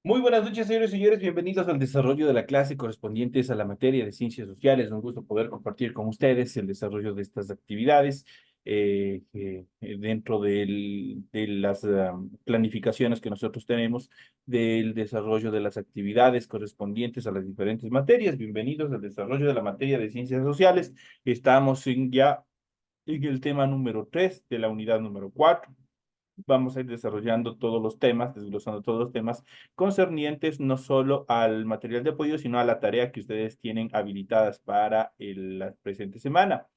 Muy buenas noches, señores y señores. Bienvenidos al desarrollo de la clase correspondientes a la materia de ciencias sociales. Un gusto poder compartir con ustedes el desarrollo de estas actividades dentro de las planificaciones que nosotros tenemos del desarrollo de las actividades correspondientes a las diferentes materias. Bienvenidos al desarrollo de la materia de ciencias sociales. Estamos ya en el tema número 3 de la unidad número 4. Vamos a ir desarrollando todos los temas, desglosando todos los temas concernientes no solo al material de apoyo, sino a la tarea que ustedes tienen habilitadas para la presente semana.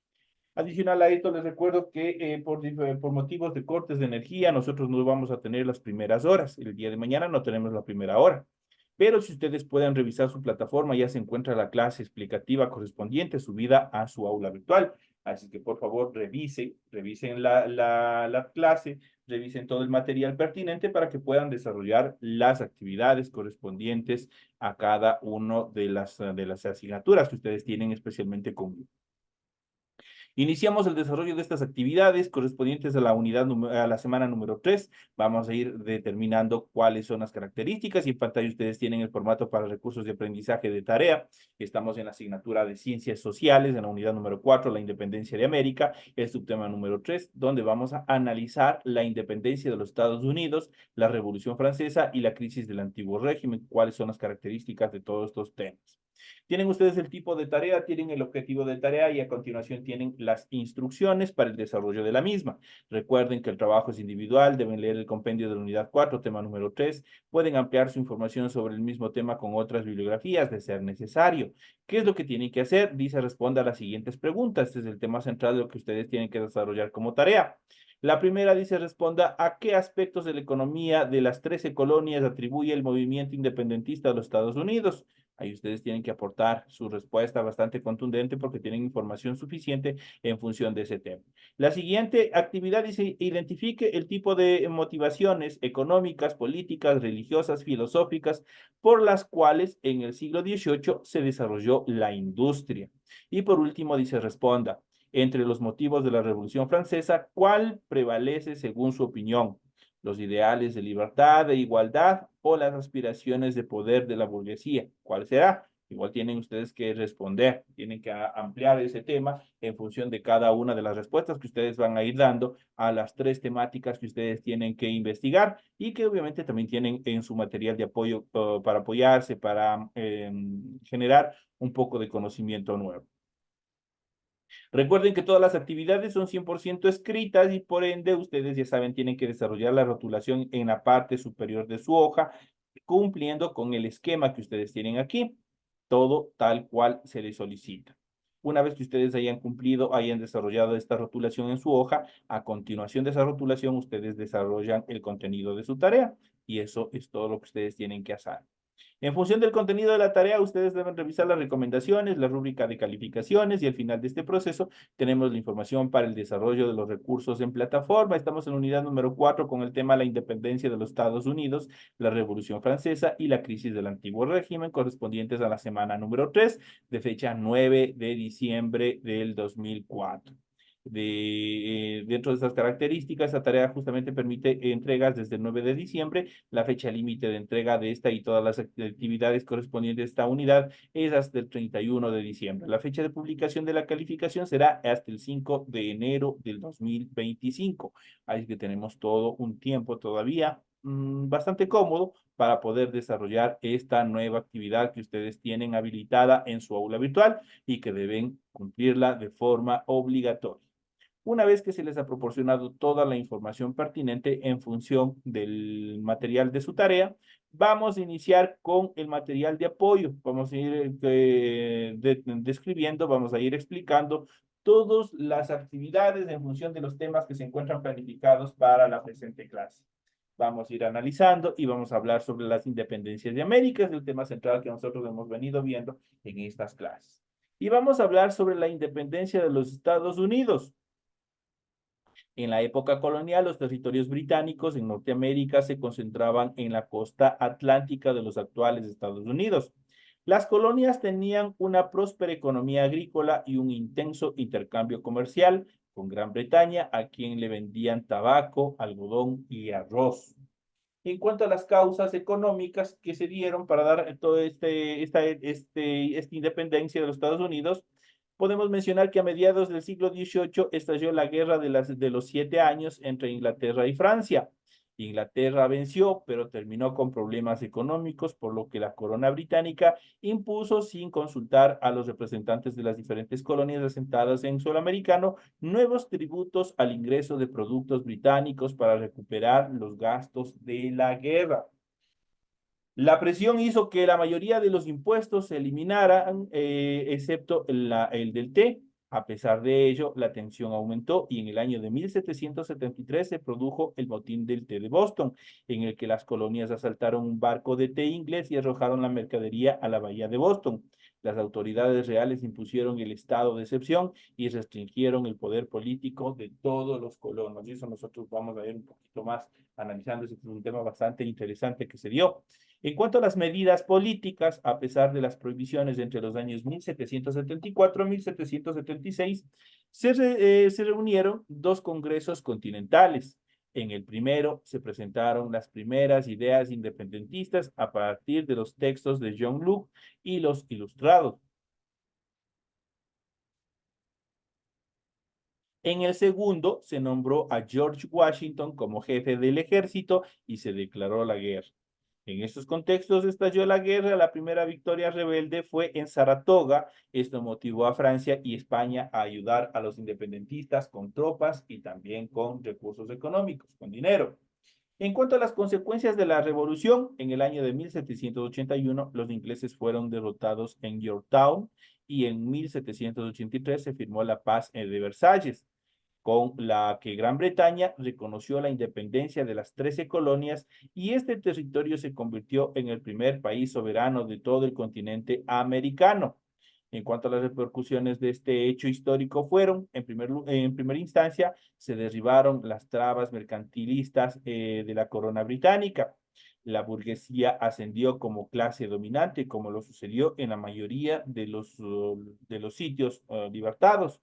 Adicional a esto, les recuerdo que por motivos de cortes de energía, nosotros no vamos a tener las primeras horas. El día de mañana no tenemos la primera hora. Pero si ustedes pueden revisar su plataforma, ya se encuentra la clase explicativa correspondiente subida a su aula virtual. Así que por favor revisen la clase, revisen todo el material pertinente para que puedan desarrollar las actividades correspondientes a cada una de las asignaturas que ustedes tienen especialmente conmigo. Iniciamos el desarrollo de estas actividades correspondientes a a la semana número 3. Vamos a ir determinando cuáles son las características y en pantalla ustedes tienen el formato para recursos de aprendizaje de tarea. Estamos en la asignatura de Ciencias Sociales, en la unidad número 4, la independencia de América, el subtema número 3, donde vamos a analizar la independencia de los Estados Unidos, la Revolución Francesa y la crisis del antiguo régimen, cuáles son las características de todos estos temas. Tienen ustedes el tipo de tarea, tienen el objetivo de tarea y a continuación tienen las instrucciones para el desarrollo de la misma. Recuerden que el trabajo es individual, deben leer el compendio de la unidad 4, tema número 3. Pueden ampliar su información sobre el mismo tema con otras bibliografías de ser necesario. ¿Qué es lo que tienen que hacer? Dice, responda a las siguientes preguntas. Este es el tema central de lo que ustedes tienen que desarrollar como tarea. La primera dice, responda a qué aspectos de la economía de las 13 colonias atribuye el movimiento independentista de los Estados Unidos. Ahí ustedes tienen que aportar su respuesta bastante contundente porque tienen información suficiente en función de ese tema. La siguiente actividad dice, identifique el tipo de motivaciones económicas, políticas, religiosas, filosóficas, por las cuales en el siglo XVIII se desarrolló la industria. Y por último dice, responda, entre los motivos de la Revolución Francesa, ¿cuál prevalece según su opinión? ¿Los ideales de libertad, de igualdad o las aspiraciones de poder de la burguesía? ¿Cuál será? Igual tienen ustedes que responder, tienen que ampliar ese tema en función de cada una de las respuestas que ustedes van a ir dando a las 3 temáticas que ustedes tienen que investigar y que obviamente también tienen en su material de apoyo para apoyarse, para generar un poco de conocimiento nuevo. Recuerden que todas las actividades son 100% escritas y por ende ustedes ya saben, tienen que desarrollar la rotulación en la parte superior de su hoja, cumpliendo con el esquema que ustedes tienen aquí, todo tal cual se les solicita. Una vez que ustedes hayan cumplido, hayan desarrollado esta rotulación en su hoja, a continuación de esa rotulación, ustedes desarrollan el contenido de su tarea y eso es todo lo que ustedes tienen que hacer. En función del contenido de la tarea, ustedes deben revisar las recomendaciones, la rúbrica de calificaciones y al final de este proceso tenemos la información para el desarrollo de los recursos en plataforma. Estamos en la unidad número 4 con el tema la independencia de los Estados Unidos, la Revolución Francesa y la crisis del antiguo régimen correspondientes a la semana número 3 de fecha 9 de diciembre del 2004. Dentro de estas características, esta tarea justamente permite entregas desde el 9 de diciembre. La fecha límite de entrega de esta y todas las actividades correspondientes a esta unidad es hasta el 31 de diciembre. La fecha de publicación de la calificación será hasta el 5 de enero del 2025. Así que tenemos todo un tiempo todavía bastante cómodo para poder desarrollar esta nueva actividad que ustedes tienen habilitada en su aula virtual y que deben cumplirla de forma obligatoria. Una vez que se les ha proporcionado toda la información pertinente en función del material de su tarea, vamos a iniciar con el material de apoyo. Vamos a ir describiendo, vamos a ir explicando todas las actividades en función de los temas que se encuentran planificados para la presente clase. Vamos a ir analizando y vamos a hablar sobre las independencias de América, es el tema central que nosotros hemos venido viendo en estas clases. Y vamos a hablar sobre la independencia de los Estados Unidos. En la época colonial, los territorios británicos en Norteamérica se concentraban en la costa atlántica de los actuales Estados Unidos. Las colonias tenían una próspera economía agrícola y un intenso intercambio comercial con Gran Bretaña, a quien le vendían tabaco, algodón y arroz. En cuanto a las causas económicas que se dieron para dar todo esta independencia de los Estados Unidos, podemos mencionar que a mediados del siglo XVIII estalló la guerra de los 7 años entre Inglaterra y Francia. Inglaterra venció, pero terminó con problemas económicos, por lo que la corona británica impuso, sin consultar a los representantes de las diferentes colonias asentadas en suelo americano, nuevos tributos al ingreso de productos británicos para recuperar los gastos de la guerra. La presión hizo que la mayoría de los impuestos se eliminaran, excepto el del té. A pesar de ello, la tensión aumentó y en el año de 1773 se produjo el motín del té de Boston, en el que las colonias asaltaron un barco de té inglés y arrojaron la mercadería a la bahía de Boston. Las autoridades reales impusieron el estado de excepción y restringieron el poder político de todos los colonos. Y eso nosotros vamos a ver un poquito más analizando. Ese es un tema bastante interesante que se dio. En cuanto a las medidas políticas, a pesar de las prohibiciones entre los años 1774 y 1776, se reunieron dos congresos continentales. En el primero se presentaron las primeras ideas independentistas a partir de los textos de John Locke y los ilustrados. En el segundo se nombró a George Washington como jefe del ejército y se declaró la guerra. En estos contextos estalló la guerra. La primera victoria rebelde fue en Saratoga. Esto motivó a Francia y España a ayudar a los independentistas con tropas y también con recursos económicos, con dinero. En cuanto a las consecuencias de la revolución, en el año de 1781 los ingleses fueron derrotados en Yorktown y en 1783 se firmó la paz de Versalles, con la que Gran Bretaña reconoció la independencia de las 13 colonias y este territorio se convirtió en el primer país soberano de todo el continente americano. En cuanto a las repercusiones de este hecho histórico fueron, en primera instancia, se derribaron las trabas mercantilistas de la corona británica. La burguesía ascendió como clase dominante, como lo sucedió en la mayoría de los sitios libertados.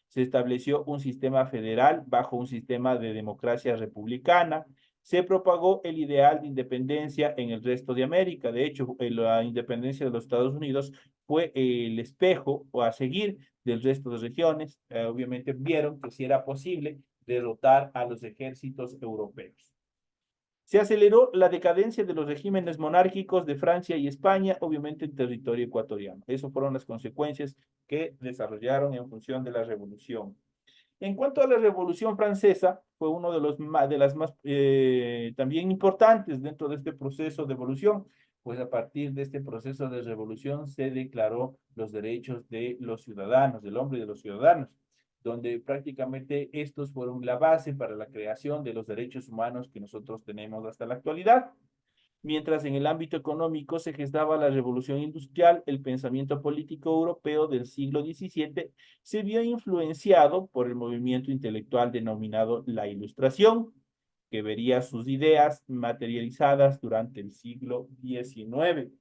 Se estableció un sistema federal bajo un sistema de democracia republicana. Se propagó el ideal de independencia en el resto de América. De hecho, la independencia de los Estados Unidos fue el espejo o a seguir del resto de regiones. Obviamente vieron que si era posible derrotar a los ejércitos europeos. Se aceleró la decadencia de los regímenes monárquicos de Francia y España, obviamente en territorio ecuatoriano. Esas fueron las consecuencias que desarrollaron en función de la revolución. En cuanto a la Revolución Francesa, fue uno de las más también importantes dentro de este proceso de evolución, pues a partir de este proceso de revolución se declaró los derechos de los ciudadanos, del hombre y de los ciudadanos, donde prácticamente estos fueron la base para la creación de los derechos humanos que nosotros tenemos hasta la actualidad. Mientras en el ámbito económico se gestaba la revolución industrial, el pensamiento político europeo del siglo XVII se vio influenciado por el movimiento intelectual denominado la Ilustración, que vería sus ideas materializadas durante el siglo XIX.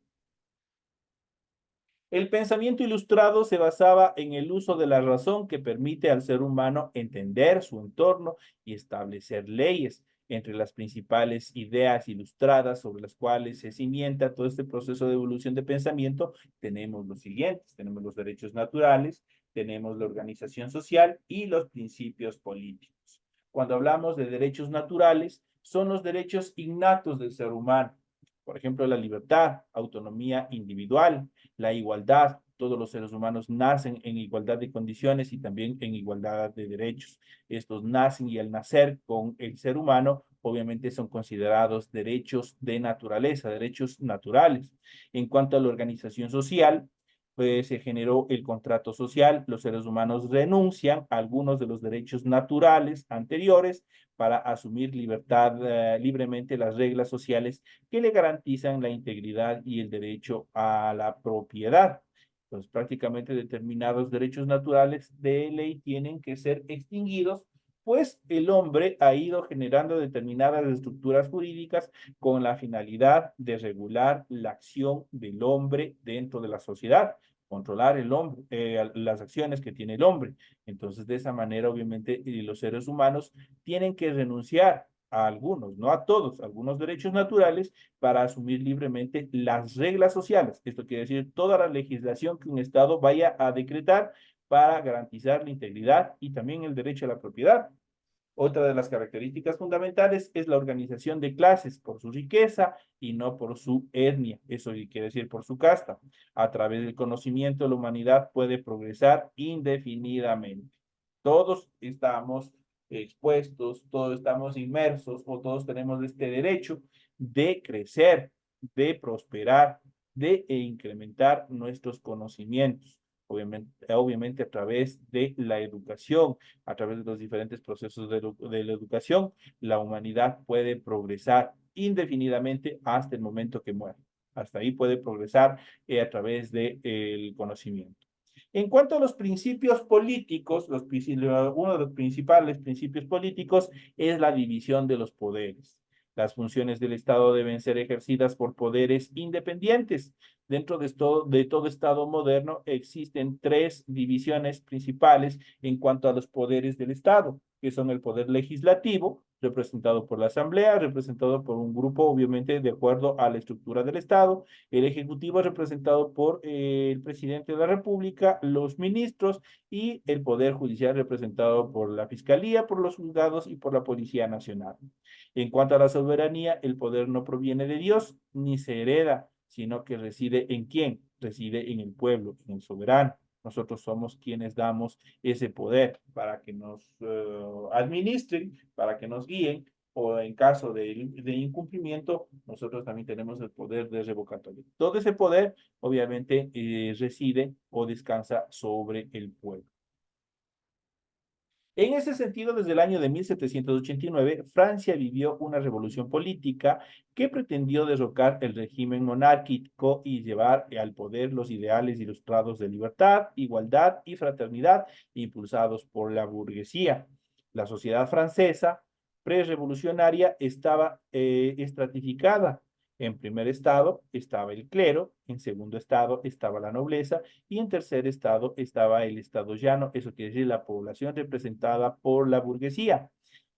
El pensamiento ilustrado se basaba en el uso de la razón que permite al ser humano entender su entorno y establecer leyes. Entre las principales ideas ilustradas sobre las cuales se cimienta todo este proceso de evolución de pensamiento, tenemos los siguientes: tenemos los derechos naturales, tenemos la organización social y los principios políticos. Cuando hablamos de derechos naturales, son los derechos innatos del ser humano. Por ejemplo, la libertad, autonomía individual, la igualdad. Todos los seres humanos nacen en igualdad de condiciones y también en igualdad de derechos. Estos nacen y al nacer con el ser humano, obviamente son considerados derechos de naturaleza, derechos naturales. En cuanto a la organización social, pues se generó el contrato social. Los seres humanos renuncian a algunos de los derechos naturales anteriores para asumir libremente las reglas sociales que le garantizan la integridad y el derecho a la propiedad. Pues prácticamente determinados derechos naturales de ley tienen que ser extinguidos pues el hombre ha ido generando determinadas estructuras jurídicas con la finalidad de regular la acción del hombre dentro de la sociedad, controlar el hombre, las acciones que tiene el hombre. Entonces, de esa manera, obviamente, los seres humanos tienen que renunciar a algunos, no a todos, algunos derechos naturales para asumir libremente las reglas sociales. Esto quiere decir toda la legislación que un Estado vaya a decretar para garantizar la integridad y también el derecho a la propiedad. Otra de las características fundamentales es la organización de clases por su riqueza y no por su etnia, eso quiere decir por su casta. A través del conocimiento, la humanidad puede progresar indefinidamente. Todos estamos expuestos, todos estamos inmersos o todos tenemos este derecho de crecer, de prosperar, de incrementar nuestros conocimientos. Obviamente a través de la educación, a través de los diferentes procesos de la educación, la humanidad puede progresar indefinidamente hasta el momento que muera. Hasta ahí puede progresar a través del conocimiento. En cuanto a los principios políticos, uno de los principales principios políticos es la división de los poderes. Las funciones del Estado deben ser ejercidas por poderes independientes. Dentro de todo Estado moderno existen tres divisiones principales en cuanto a los poderes del Estado, que son el poder legislativo, representado por la Asamblea, representado por un grupo, obviamente, de acuerdo a la estructura del Estado, el Ejecutivo representado por el presidente de la República, los ministros y el Poder Judicial representado por la Fiscalía, por los juzgados y por la Policía Nacional. En cuanto a la soberanía, el poder no proviene de Dios ni se hereda, sino que reside en quién? Reside en el pueblo, en el soberano. Nosotros somos quienes damos ese poder para que nos administren, para que nos guíen, o en caso de incumplimiento, nosotros también tenemos el poder de revocatoria. Todo ese poder, obviamente, reside o descansa sobre el pueblo. En ese sentido, desde el año de 1789, Francia vivió una revolución política que pretendió derrocar el régimen monárquico y llevar al poder los ideales ilustrados de libertad, igualdad y fraternidad impulsados por la burguesía. La sociedad francesa prerevolucionaria estaba estratificada. En primer estado estaba el clero, en segundo estado estaba la nobleza y en tercer estado estaba el estado llano, eso quiere decir la población representada por la burguesía.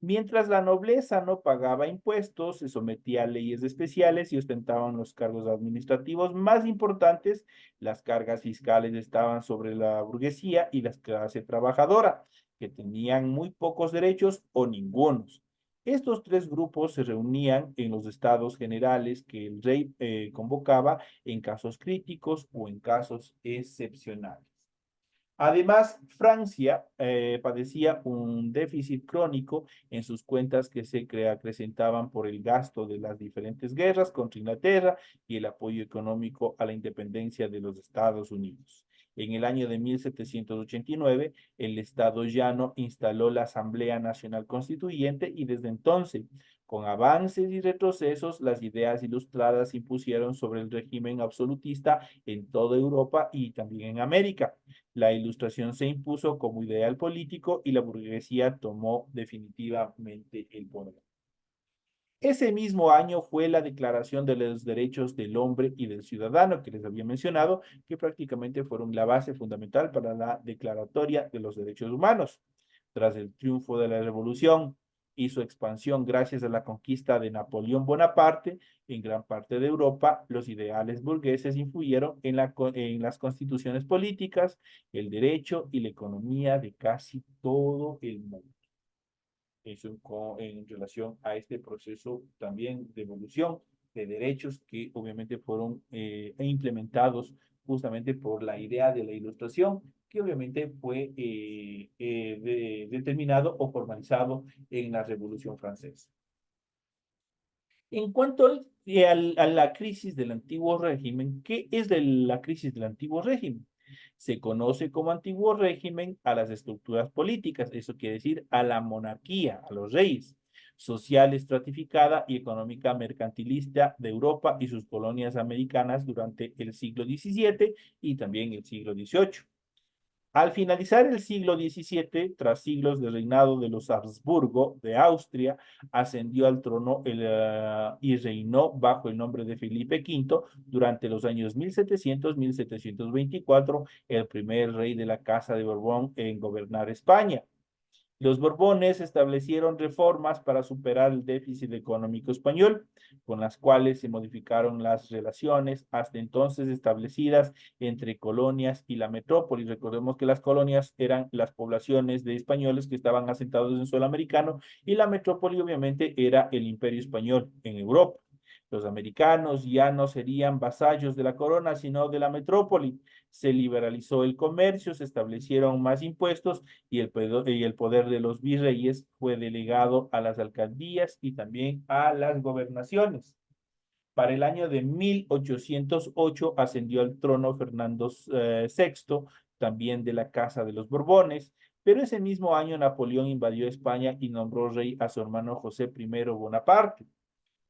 Mientras la nobleza no pagaba impuestos, se sometía a leyes especiales y ostentaban los cargos administrativos más importantes, las cargas fiscales estaban sobre la burguesía y la clase trabajadora, que tenían muy pocos derechos o ningunos. Estos tres grupos se reunían en los estados generales que el rey convocaba en casos críticos o en casos excepcionales. Además, Francia padecía un déficit crónico en sus cuentas que se acrecentaban por el gasto de las diferentes guerras contra Inglaterra y el apoyo económico a la independencia de los Estados Unidos. En el año de 1789, el Estado llano instaló la Asamblea Nacional Constituyente y desde entonces, con avances y retrocesos, las ideas ilustradas se impusieron sobre el régimen absolutista en toda Europa y también en América. La ilustración se impuso como ideal político y la burguesía tomó definitivamente el poder. Ese mismo año fue la Declaración de los Derechos del Hombre y del Ciudadano, que les había mencionado, que prácticamente fueron la base fundamental para la Declaratoria de los Derechos Humanos. Tras el triunfo de la Revolución y su expansión gracias a la conquista de Napoleón Bonaparte en gran parte de Europa, los ideales burgueses influyeron en las constituciones políticas, el derecho y la economía de casi todo el mundo. Eso en relación a este proceso también de evolución de derechos que obviamente fueron implementados justamente por la idea de la ilustración, que obviamente fue determinado o formalizado en la Revolución Francesa. En cuanto a la crisis del antiguo régimen, ¿qué es de la crisis del antiguo régimen? Se conoce como antiguo régimen a las estructuras políticas, eso quiere decir a la monarquía, a los reyes, social estratificada y económica mercantilista de Europa y sus colonias americanas durante el siglo XVII y también el siglo XVIII. Al finalizar el siglo XVII, tras siglos de reinado de los Habsburgo de Austria, ascendió al trono y reinó bajo el nombre de Felipe V durante los años 1700-1724, el primer rey de la Casa de Borbón en gobernar España. Los Borbones establecieron reformas para superar el déficit económico español, con las cuales se modificaron las relaciones hasta entonces establecidas entre colonias y la metrópoli. Recordemos que las colonias eran las poblaciones de españoles que estaban asentados en suelo americano y la metrópoli obviamente era el imperio español en Europa. Los americanos ya no serían vasallos de la corona, sino de la metrópoli. Se liberalizó el comercio, se establecieron más impuestos y el poder de los virreyes fue delegado a las alcaldías y también a las gobernaciones. Para el año de 1808 ascendió al trono Fernando VI, también de la Casa de los Borbones, pero ese mismo año Napoleón invadió España y nombró rey a su hermano José I Bonaparte.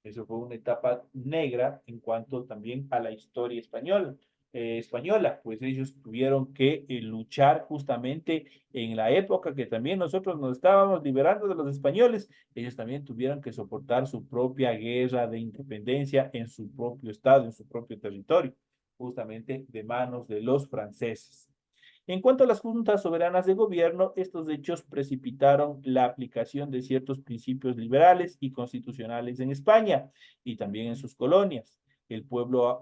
Eso fue una etapa negra en cuanto también a la historia española, pues ellos tuvieron que luchar justamente en la época que también nosotros nos estábamos liberando de los españoles, ellos también tuvieron que soportar su propia guerra de independencia en su propio estado, en su propio territorio, justamente de manos de los franceses. En cuanto a las juntas soberanas de gobierno, estos hechos precipitaron la aplicación de ciertos principios liberales y constitucionales en España y también en sus colonias. El pueblo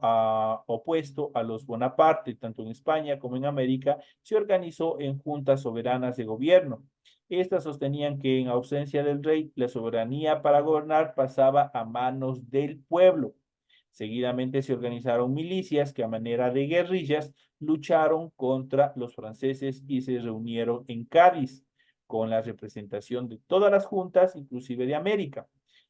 opuesto a los Bonaparte, tanto en España como en América, se organizó en juntas soberanas de gobierno. Estas sostenían que en ausencia del rey, la soberanía para gobernar pasaba a manos del pueblo. Seguidamente se organizaron milicias que a manera de guerrillas lucharon contra los franceses y se reunieron en Cádiz con la representación de todas las juntas, inclusive de América.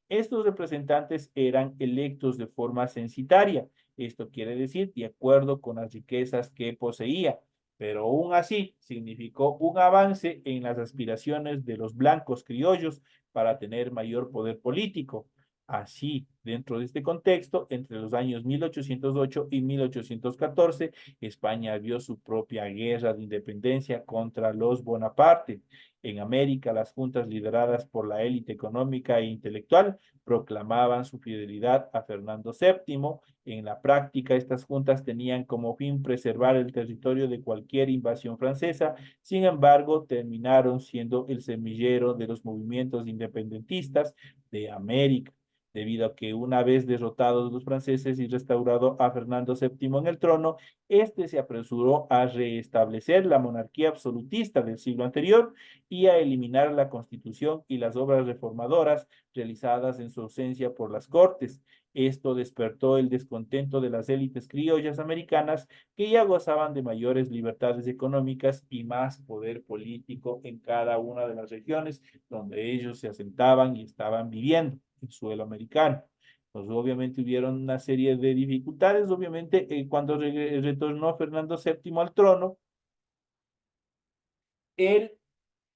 Estos representantes eran electos de forma censitaria, esto quiere decir de acuerdo con las riquezas que poseía, pero aún así significó un avance en las aspiraciones de los blancos criollos para tener mayor poder político. Así, dentro de este contexto, entre los años 1808 y 1814, España vio su propia guerra de independencia contra los Bonaparte. En América, las juntas lideradas por la élite económica e intelectual proclamaban su fidelidad a Fernando VII. En la práctica, estas juntas tenían como fin preservar el territorio de cualquier invasión francesa. Sin embargo, terminaron siendo el semillero de los movimientos independentistas de América, debido a que una vez derrotados los franceses y restaurado a Fernando VII en el trono, este se apresuró a restablecer la monarquía absolutista del siglo anterior y a eliminar la constitución y las obras reformadoras realizadas en su ausencia por las Cortes. Esto despertó el descontento de las élites criollas americanas que ya gozaban de mayores libertades económicas y más poder político en cada una de las regiones donde ellos se asentaban y estaban viviendo en suelo americano. Pues obviamente hubieron una serie de dificultades, obviamente cuando retornó Fernando VII al trono, él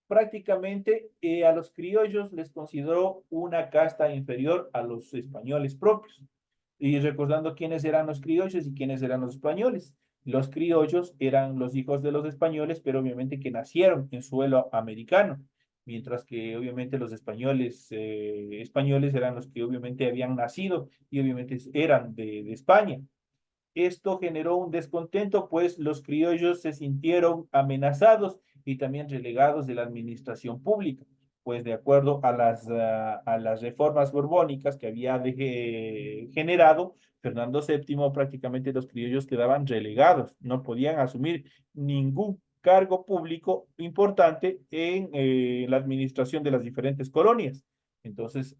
prácticamente a los criollos les consideró una casta inferior a los españoles propios. Y recordando quiénes eran los criollos y quiénes eran los españoles. Los criollos eran los hijos de los españoles, pero obviamente que nacieron en suelo americano, mientras que obviamente los españoles eran los que obviamente habían nacido y obviamente eran de España. Esto generó un descontento, pues los criollos se sintieron amenazados y también relegados de la administración pública, pues de acuerdo a las reformas borbónicas que había generado Fernando VII, prácticamente los criollos quedaban relegados, no podían asumir ningún cargo público importante en la administración de las diferentes colonias. Entonces,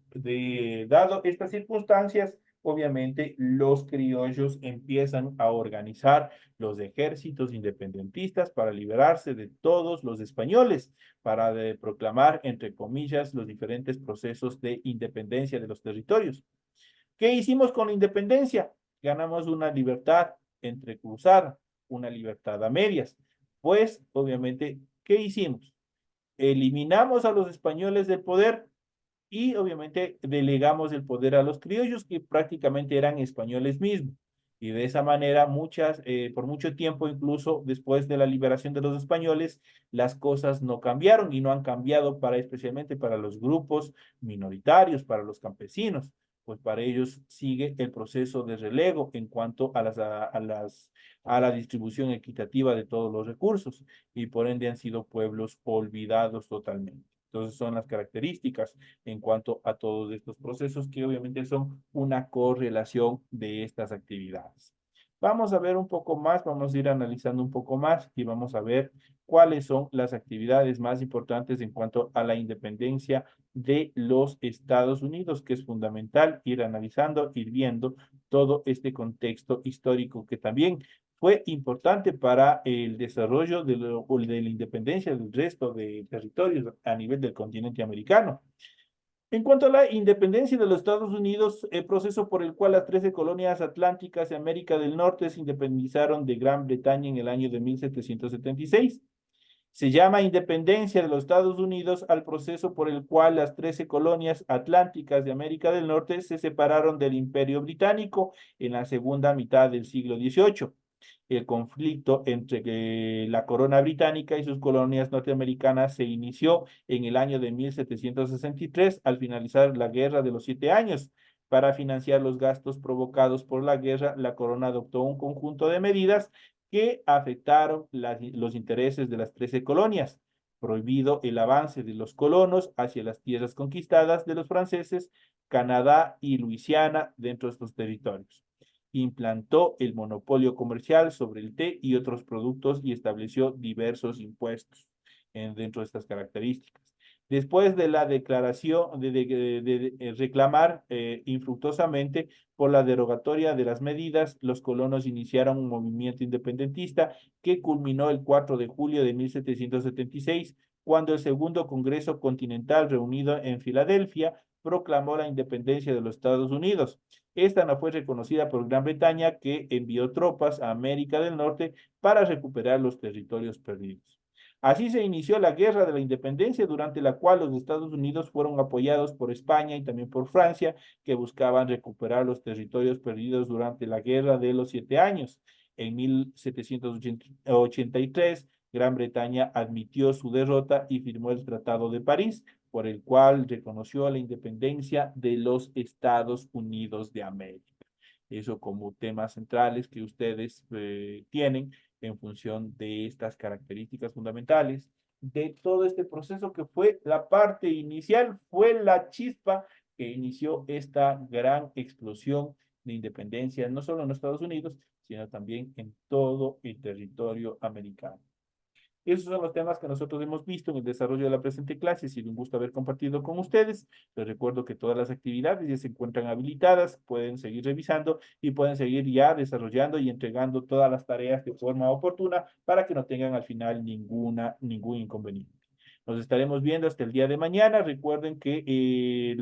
dado estas circunstancias, obviamente los criollos empiezan a organizar los ejércitos independentistas para liberarse de todos los españoles, para proclamar, entre comillas, los diferentes procesos de independencia de los territorios. ¿Qué hicimos con la independencia? Ganamos una libertad entrecruzada, una libertad a medias. Pues, obviamente, ¿qué hicimos? Eliminamos a los españoles del poder y obviamente delegamos el poder a los criollos que prácticamente eran españoles mismos. Y de esa manera, por mucho tiempo, incluso después de la liberación de los españoles, las cosas no cambiaron y no han cambiado especialmente para los grupos minoritarios, para los campesinos, pues para ellos sigue el proceso de relego en cuanto a la distribución equitativa de todos los recursos y por ende han sido pueblos olvidados totalmente. Entonces son las características en cuanto a todos estos procesos que obviamente son una correlación de estas actividades. Vamos a ver un poco más, vamos a ir analizando un poco más y vamos a ver cuáles son las actividades más importantes en cuanto a la independencia de los Estados Unidos, que es fundamental ir analizando, ir viendo todo este contexto histórico que también fue importante para el desarrollo de la independencia del resto de territorios a nivel del continente americano. En cuanto a la independencia de los Estados Unidos, el proceso por el cual las 13 colonias atlánticas de América del Norte se independizaron de Gran Bretaña en el año de 1776. Se llama independencia de los Estados Unidos al proceso por el cual las 13 colonias atlánticas de América del Norte se separaron del Imperio Británico en la segunda mitad del siglo XVIII. El conflicto entre la corona británica y sus colonias norteamericanas se inició en el año de 1763 al finalizar la Guerra de los Siete Años. Para financiar los gastos provocados por la guerra, la corona adoptó un conjunto de medidas que afectaron los intereses de las 13 colonias, prohibido el avance de los colonos hacia las tierras conquistadas de los franceses, Canadá y Luisiana dentro de estos territorios. Implantó el monopolio comercial sobre el té y otros productos y estableció diversos impuestos dentro de estas características. Después de la declaración de reclamar infructuosamente por la derogatoria de las medidas, los colonos iniciaron un movimiento independentista que culminó el 4 de julio de 1776, cuando el Segundo Congreso Continental, reunido en Filadelfia, proclamó la independencia de los Estados Unidos. Esta no fue reconocida por Gran Bretaña, que envió tropas a América del Norte para recuperar los territorios perdidos. Así se inició la Guerra de la Independencia, durante la cual los Estados Unidos fueron apoyados por España y también por Francia, que buscaban recuperar los territorios perdidos durante la Guerra de los Siete Años. En 1783, Gran Bretaña admitió su derrota y firmó el Tratado de París, por el cual reconoció la independencia de los Estados Unidos de América. Eso como temas centrales que ustedes tienen en función de estas características fundamentales de todo este proceso que fue la parte inicial, fue la chispa que inició esta gran explosión de independencia, no solo en los Estados Unidos, sino también en todo el territorio americano. Esos son los temas que nosotros hemos visto en el desarrollo de la presente clase. Ha sido un gusto haber compartido con ustedes. Les recuerdo que todas las actividades ya se encuentran habilitadas, pueden seguir revisando y pueden seguir ya desarrollando y entregando todas las tareas de forma oportuna para que no tengan al final ningún inconveniente. Nos estaremos viendo hasta el día de mañana. Recuerden que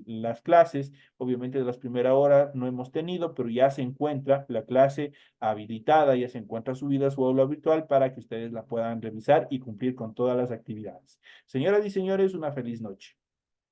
las clases, obviamente de las primeras horas no hemos tenido, pero ya se encuentra la clase habilitada, ya se encuentra subida a su aula virtual para que ustedes la puedan revisar y cumplir con todas las actividades. Señoras y señores, una feliz noche.